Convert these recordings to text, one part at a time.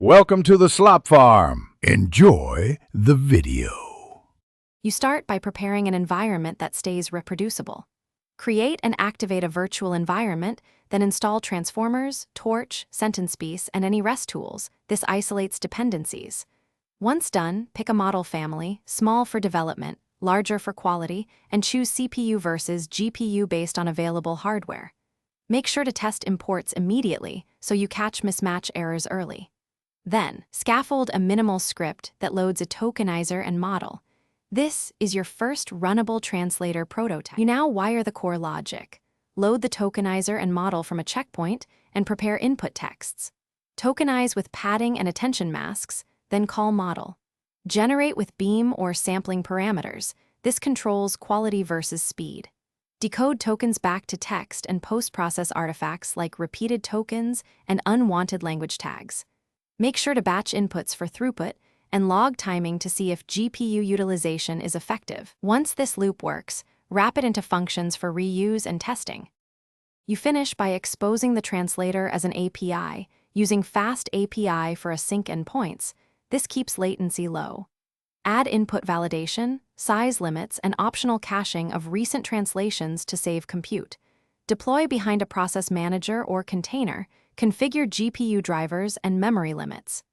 Welcome to the Slop Farm. Enjoy the video. You start by preparing an environment that stays reproducible. Create and activate a virtual environment, then install transformers, torch, sentence piece, and any REST tools. This isolates dependencies. Once done, pick a model family, small for development, larger for quality, and choose CPU versus GPU based on available hardware. Make sure to test imports immediately so you catch mismatch errors early. Then, scaffold a minimal script that loads a tokenizer and model. This is your first runnable translator prototype. You now wire the core logic, load the tokenizer and model from a checkpoint, and prepare input texts. Tokenize with padding and attention masks, then call model. Generate with beam or sampling parameters. This controls quality versus speed. Decode tokens back to text and post-process artifacts like repeated tokens and unwanted language tags. Make sure to batch inputs for throughput and log timing to see if GPU utilization is effective. Once this loop works, wrap it into functions for reuse and testing. You finish by exposing the translator as an API, using Fast API for async endpoints. This keeps latency low. Add input validation, size limits, and optional caching of recent translations to save compute. Deploy behind a process manager or container. Configure GPU drivers and memory limits.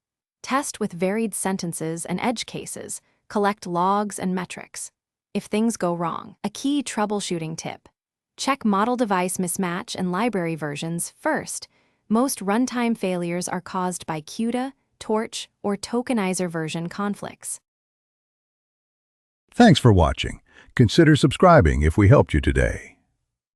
Test with varied sentences and edge cases. Collect logs and metrics. If things go wrong, a key troubleshooting tip. Check model device mismatch and library versions first. Most runtime failures are caused by CUDA, torch, or tokenizer version conflicts. Thanks for watching. Consider subscribing if we helped you today.